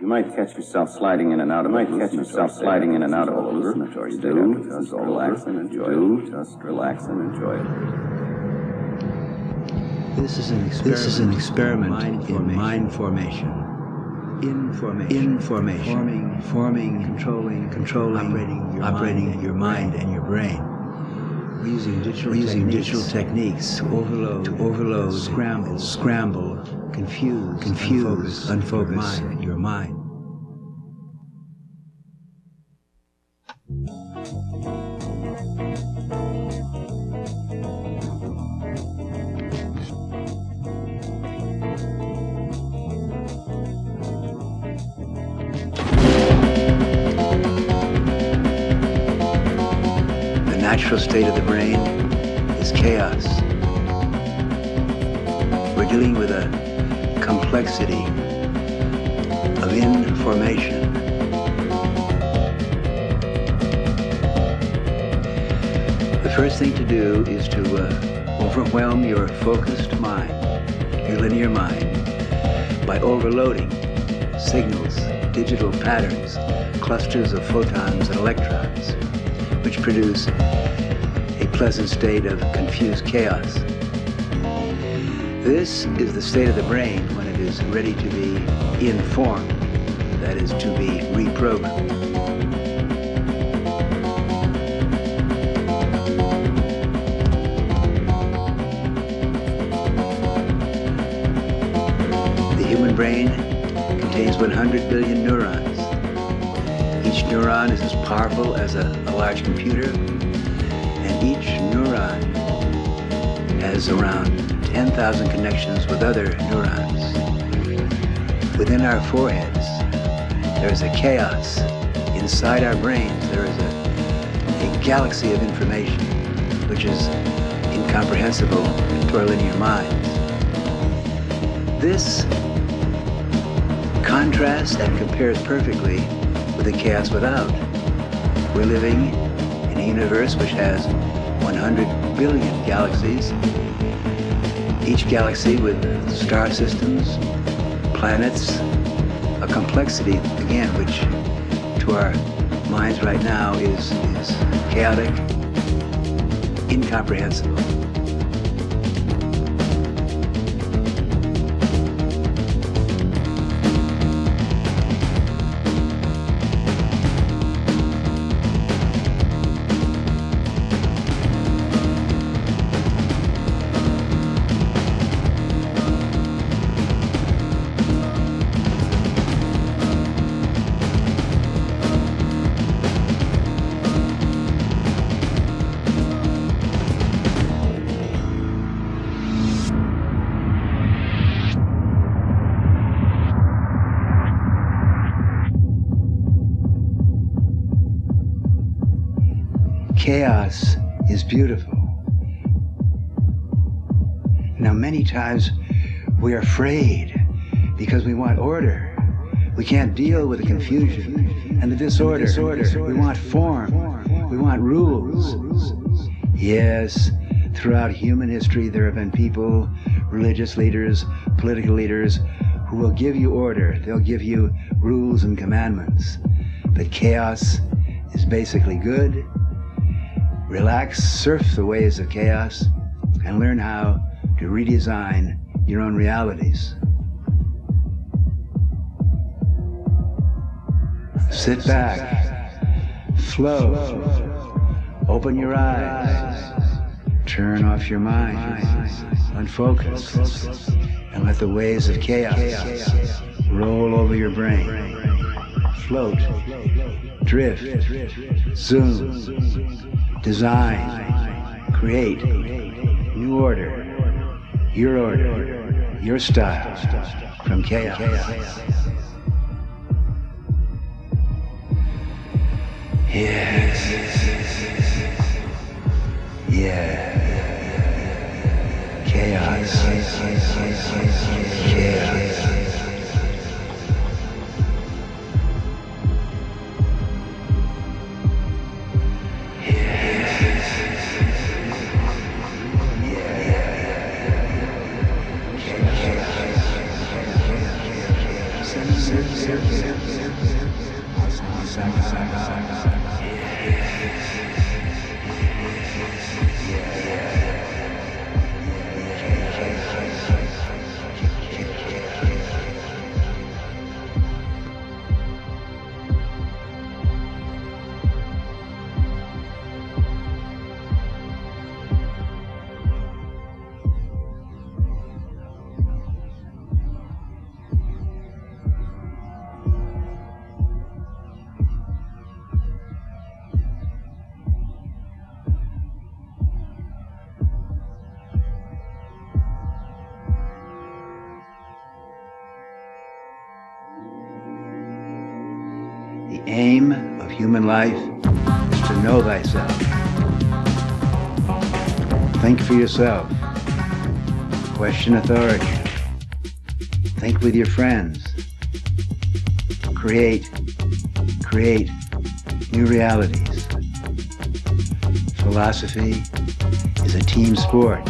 You might catch yourself sliding in and out of a hallucinatory state after just relax and enjoy it. Just relax and enjoy it. This is an experiment in mind formation. Information. Forming, controlling, operating your mind and your brain. We're using digital techniques to overload, scramble, confuse, unfocus your mind. The natural state of the brain is chaos. We're dealing with a complexity of information. The first thing to do is to overwhelm your focused mind, your linear mind, by overloading signals, digital patterns, clusters of photons and electrons, which produce a pleasant state of confused chaos. This is the state of the brain when it is ready to be informed, that is, to be reprogrammed. The human brain contains 100 billion neurons. Each neuron is as powerful as a large computer, and each neuron has around 10,000 connections with other neurons. Within our foreheads, there is a chaos. Inside our brains, there is a galaxy of information which is incomprehensible to our linear minds. This contrasts and compares perfectly with the chaos without. We're living in a universe which has 100 billion galaxies, each galaxy with star systems, planets, a complexity, again, which to our minds right now is chaotic, incomprehensible. Chaos is beautiful. Now, many times we're afraid because we want order. We can't deal with the confusion and the disorder. We want form. We want rules. Yes, throughout human history, there have been people, religious leaders, political leaders, who will give you order. They'll give you rules and commandments. But chaos is basically good. Relax, surf the waves of chaos, and learn how to redesign your own realities. Sit back, flow, open your eyes, turn off your mind, unfocus, and let the waves of chaos roll over your brain. Float, drift, zoom, design, create, new order, your style, from chaos. Yes. Yeah. Chaos. Chaos. The aim of human life is to know thyself. Think for yourself. Question authority. Think with your friends. Create new realities. Philosophy is a team sport.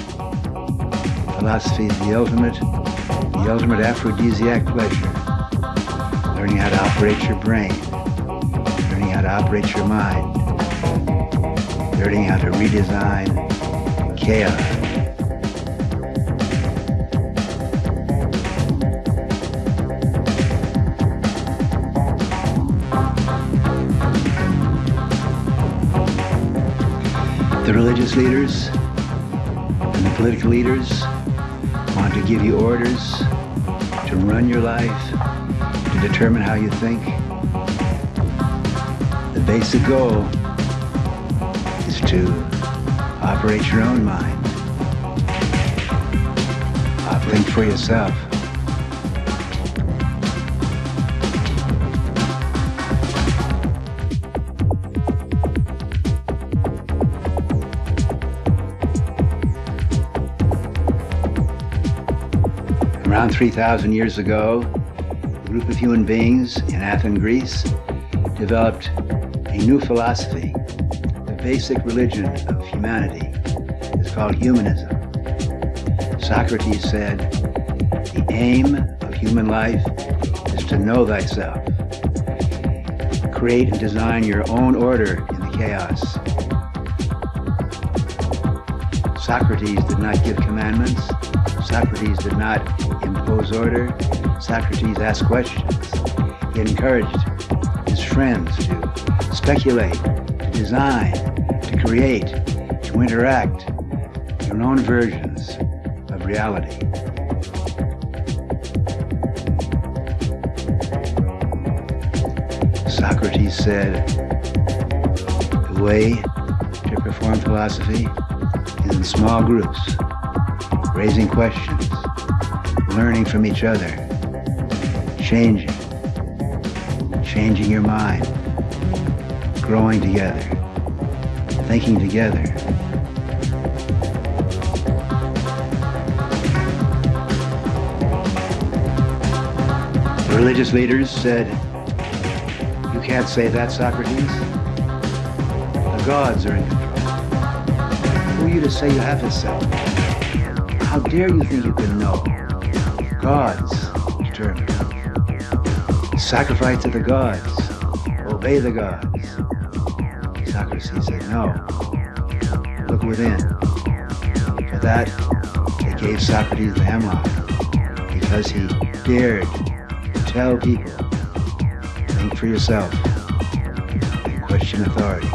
Philosophy is the ultimate aphrodisiac pleasure. Learning how to operate your brain. Learning how to operate your mind. Learning how to redesign chaos. The religious leaders and the political leaders want to give you orders to run your life, to determine how you think. The basic goal is to operate your own mind. Think for yourself. Around 3,000 years ago, a group of human beings in Athens, Greece, developed a new philosophy. The basic religion of humanity is called humanism. Socrates said, the aim of human life is to know thyself. Create and design your own order in the chaos. Socrates did not give commandments. Socrates did not impose order. Socrates asked questions. He encouraged his friends to speculate, to design, to create, to interact their own versions of reality. Socrates said, the way to perform philosophy is in small groups, raising questions, learning from each other, changing your mind, growing together, thinking together. The religious leaders said, you can't say that, Socrates. The gods are in control. Who are you to say you have to say? How dare you think you can know? Gods determine. Sacrifice to the gods. Obey the gods. Socrates said, no. Look within. For that, they gave Socrates the hemlock, because he dared to tell people, think for yourself and question authority.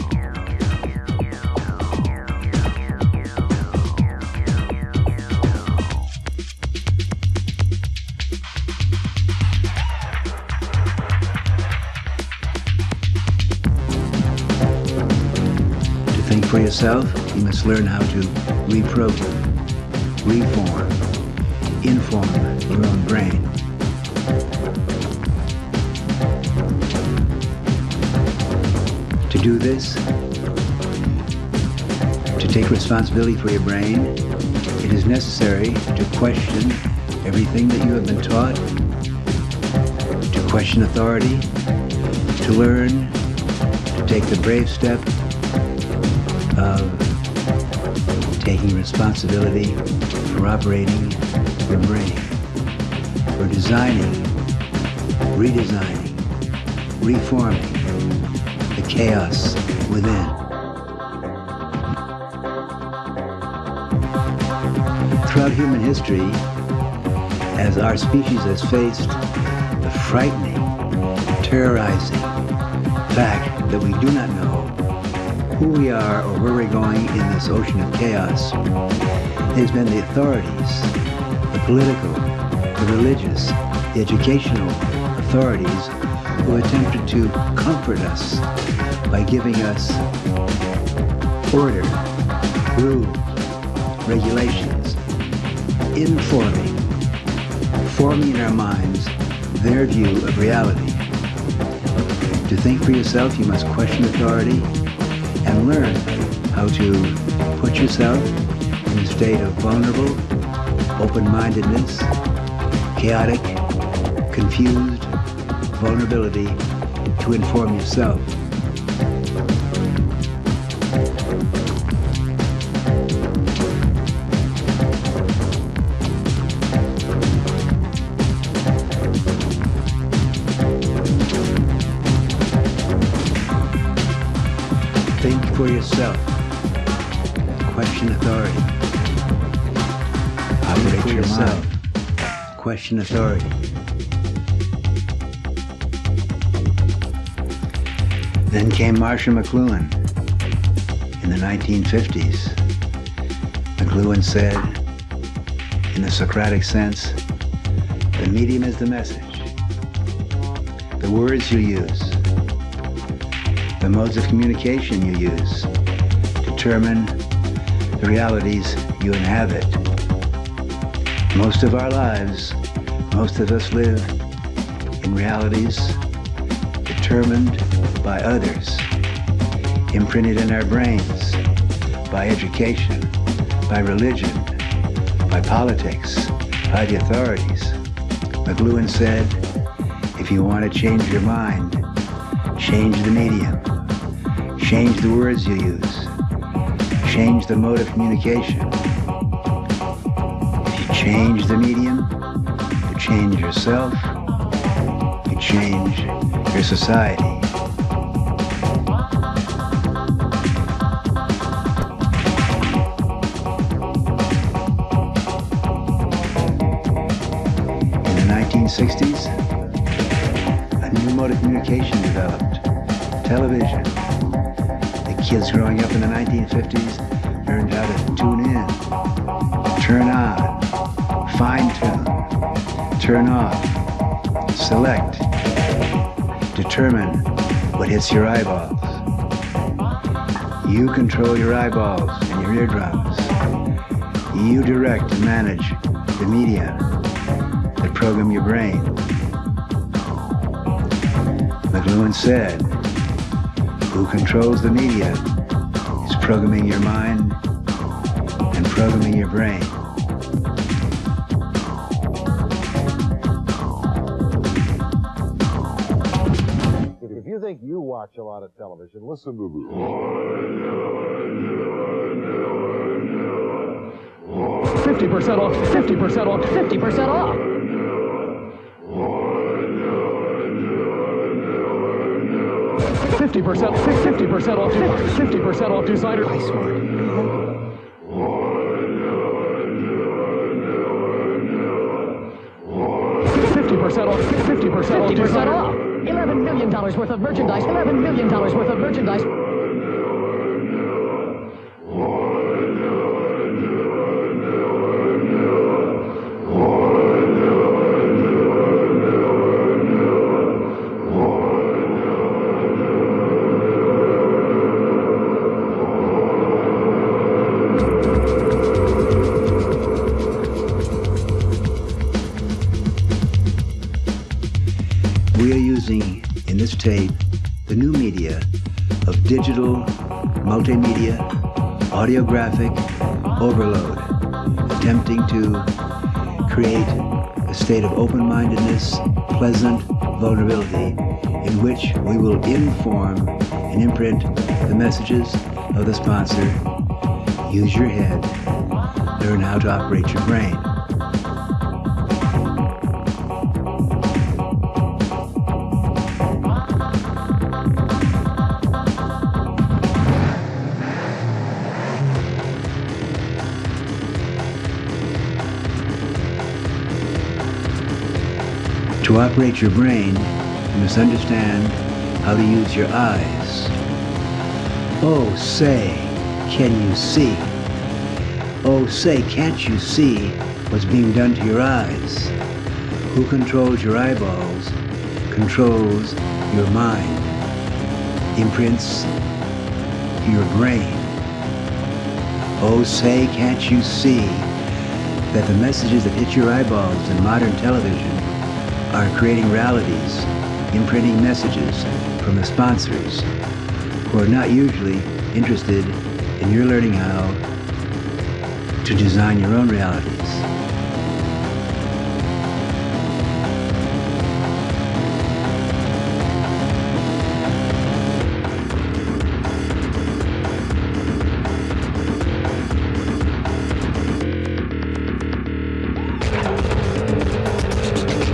For yourself, you must learn how to reprogram, reform, inform your own brain. To do this, to take responsibility for your brain, it is necessary to question everything that you have been taught, to question authority, to learn, to take the brave step of taking responsibility for operating your brain, for designing redesigning, reforming the chaos within. Throughout human history, as our species has faced the frightening, terrorizing fact that we do not know who we are or where we're going in this ocean of chaos, it has been the authorities, the political, the religious, the educational authorities who attempted to comfort us by giving us order, rules, regulations, forming in our minds their view of reality. To think for yourself, you must question authority and learn how to put yourself in a state of vulnerable, open-mindedness, chaotic, confused vulnerability to inform yourself. Think for yourself. Question authority. Operate for yourself. Question authority. Then came Marshall McLuhan in the 1950s. McLuhan said, in the Socratic sense, the medium is the message. The words you use, the modes of communication you use, determine the realities you inhabit. Most of our lives, most of us live in realities determined by others, imprinted in our brains by education, by religion, by politics, by the authorities. McLuhan said, if you want to change your mind, change the medium, change the words you use, change the mode of communication. If you change the medium, you change yourself, you change your society. In the 1960s, a new mode of communication developed, television. The kids growing up in the 1950s learned how to tune in, turn on, fine-tune, turn off, select, determine what hits your eyeballs. You control your eyeballs and your eardrums. You direct and manage the media that program your brain. McLuhan said, who controls the media is programming your mind and programming your brain. If you think you watch a lot of television, listen to this. 50% off, 50% off, 50% off. 50% off, 50% off designer. Buy smart. 50% off, 50% off. $11 million worth of merchandise, $11 million worth of merchandise. We are using, in this tape, the new media of digital, multimedia, audiographic overload, attempting to create a state of open-mindedness, pleasant vulnerability, in which we will inform and imprint the messages of the sponsor. Use your head, learn how to operate your brain. To operate your brain, you must understand how to use your eyes. Oh, say, can you see? Oh, say, can't you see what's being done to your eyes? Who controls your eyeballs controls your mind, imprints your brain. Oh, say, can't you see that the messages that hit your eyeballs in modern television are creating realities, imprinting messages from the sponsors who are not usually interested in your learning how to design your own realities.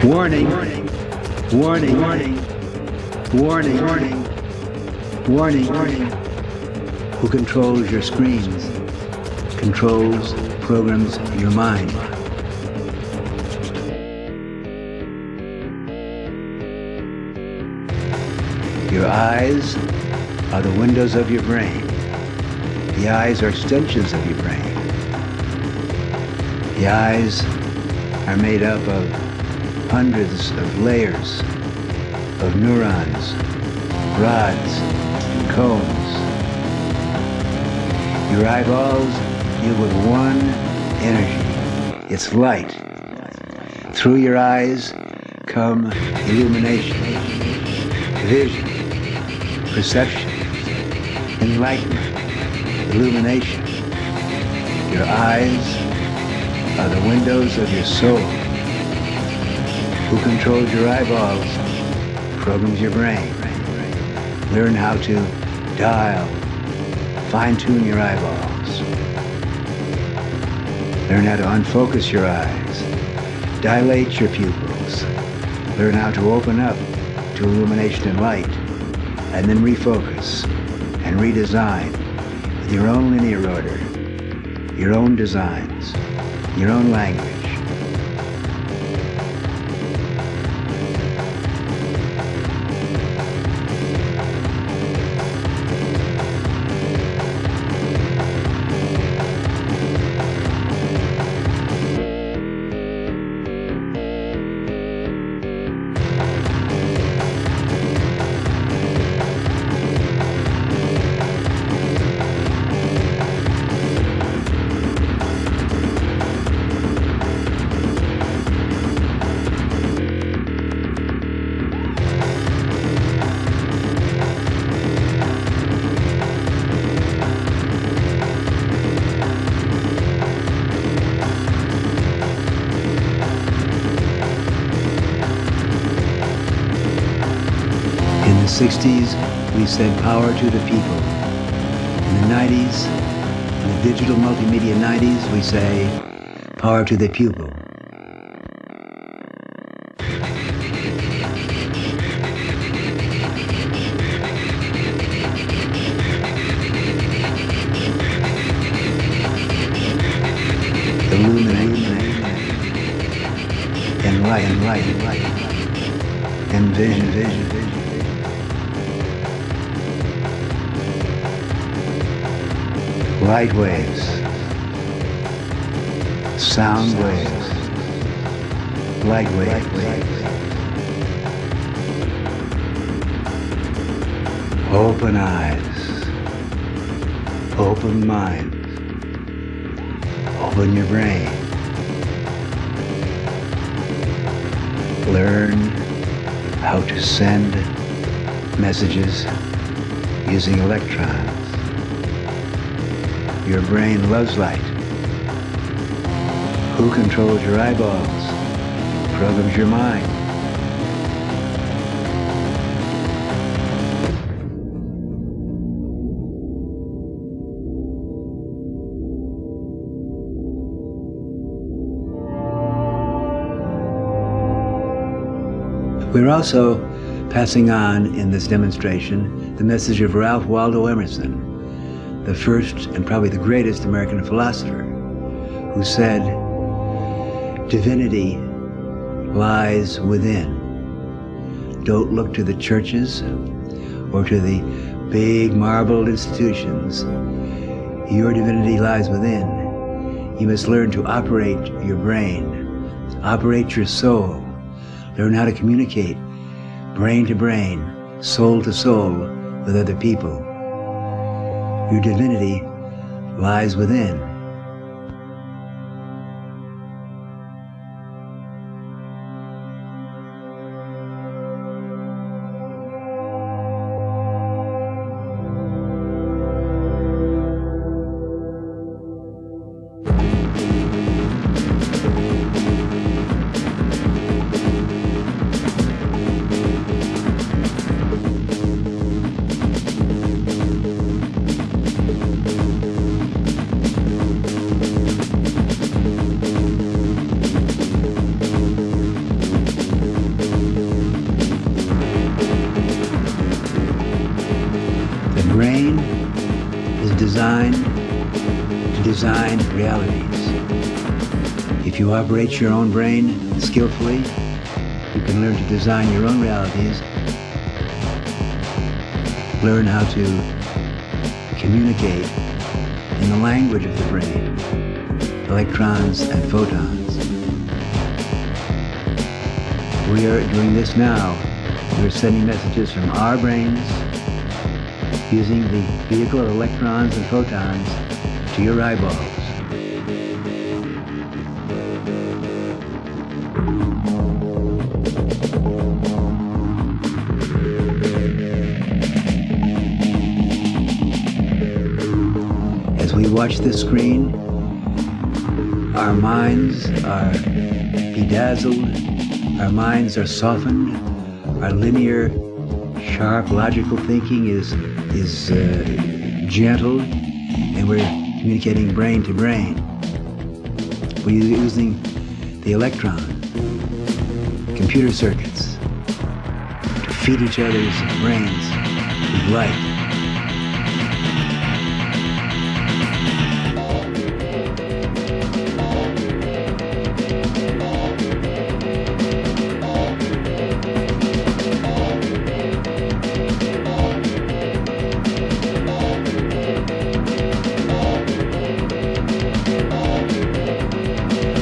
Warning, warning, warning, warning, warning, warning, warning, warning. Who controls your screens, controls, programs your mind. Your eyes are the windows of your brain. The eyes are extensions of your brain. The eyes are made up of hundreds of layers of neurons, rods, and cones. Your eyeballs deal with one energy. It's light. Through your eyes come illumination, vision, perception, enlightenment, illumination. Your eyes are the windows of your soul. Who controls your eyeballs programs your brain. Learn how to dial, fine-tune your eyeballs. Learn how to unfocus your eyes, dilate your pupils. Learn how to open up to illumination and light, and then refocus and redesign with your own linear order, your own designs, your own language. In the 60s, we said power to the people. In the 90s, in the digital multimedia 90s, we say power to the pupil. Illuminate and light and light and light and vision, vision, vision. Light waves, sound waves, light waves. Open eyes, open mind, open your brain. Learn how to send messages using electrons. Your brain loves light. Who controls your eyeballs programs your mind. We're also passing on in this demonstration the message of Ralph Waldo Emerson, the first and probably the greatest American philosopher, who said, "Divinity lies within." Don't look to the churches or to the big marbled institutions. Your divinity lies within. You must learn to operate your brain, operate your soul, learn how to communicate brain to brain, soul to soul with other people. Your divinity lies within. Design realities. If you operate your own brain skillfully, you can learn to design your own realities, learn how to communicate in the language of the brain, electrons and photons. We are doing this now. We're sending messages from our brains using the vehicle of electrons and photons to your eyeballs. As we watch this screen, our minds are bedazzled, our minds are softened, our linear, sharp, logical thinking is gentle, and we're communicating brain to brain. We're using the electron, computer circuits, to feed each other's brains with light.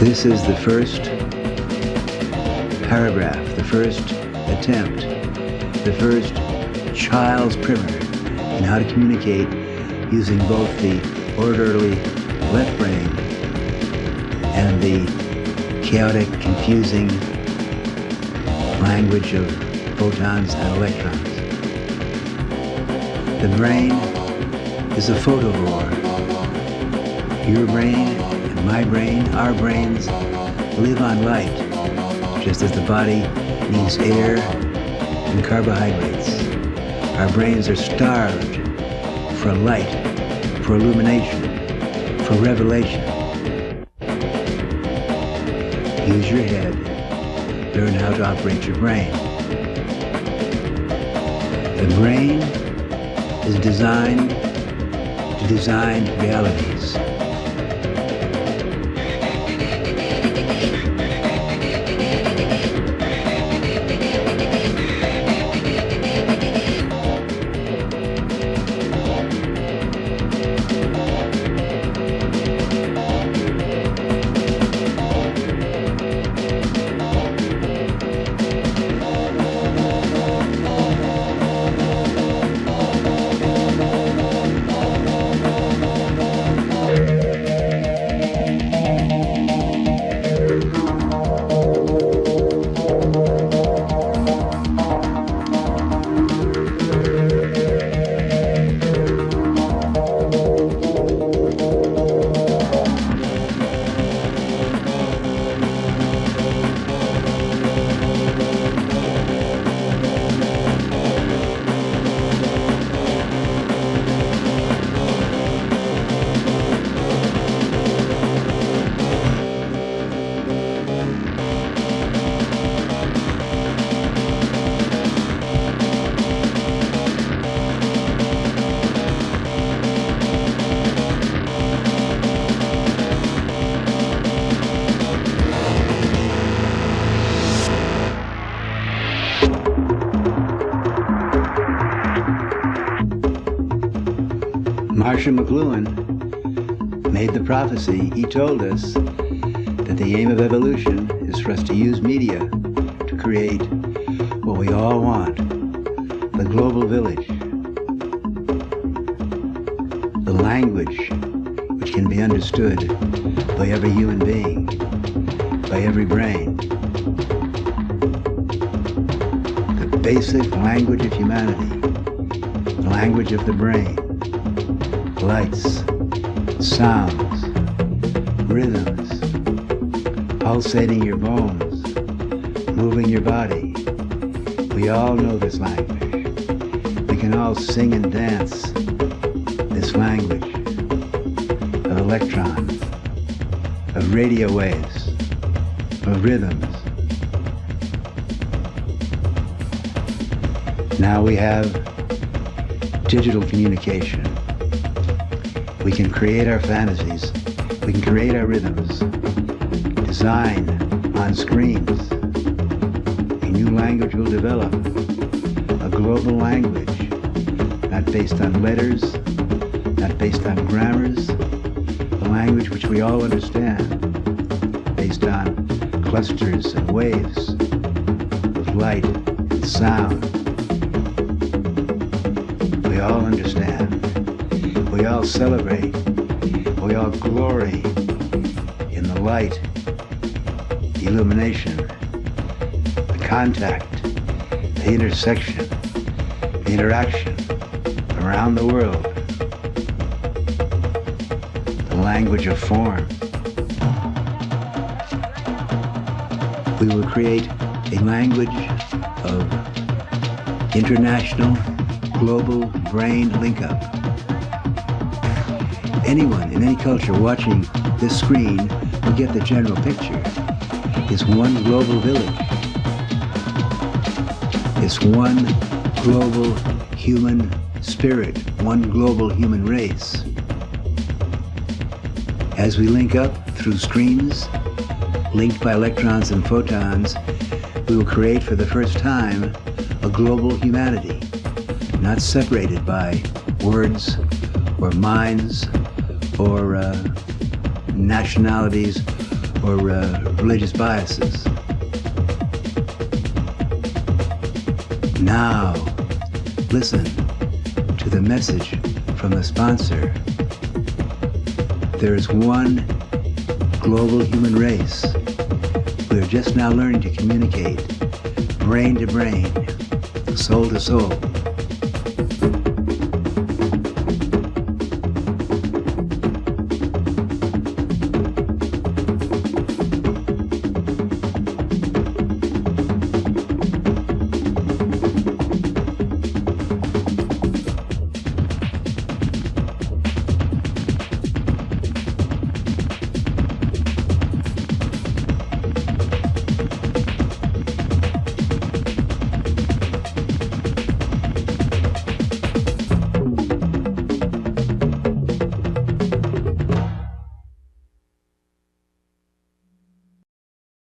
This is the first paragraph, the first attempt, the first child's primer in how to communicate using both the orderly left brain and the chaotic, confusing language of photons and electrons. The brain is a photovore. Your brain, my brain, our brains live on light, just as the body needs air and carbohydrates. Our brains are starved for light, for illumination, for revelation. Use your head, learn how to operate your brain. The brain is designed to design realities. Marshall McLuhan made the prophecy. He told us that the aim of evolution is for us to use media to create what we all want, the global village. The language which can be understood by every human being, by every brain. The basic language of humanity, the language of the brain. Lights, sounds, rhythms, pulsating your bones, moving your body. We all know this language. We can all sing and dance this language of electrons, of radio waves, of rhythms. Now we have digital communication. We can create our fantasies. We can create our rhythms. Design on screens. A new language will develop. A global language, not based on letters, not based on grammars. A language which we all understand, based on clusters and waves of light and sound. We all understand. We all celebrate, we all glory in the light, the illumination, the contact, the intersection, the interaction around the world, the language of form. We will create a language of international, global brain link-up. Anyone in any culture watching this screen will get the general picture. It's one global village. It's one global human spirit, one global human race. As we link up through streams, linked by electrons and photons, we will create for the first time a global humanity, not separated by words or minds or nationalities or religious biases. Now, listen to the message from the sponsor. There is one global human race. We are just now learning to communicate brain to brain, soul to soul.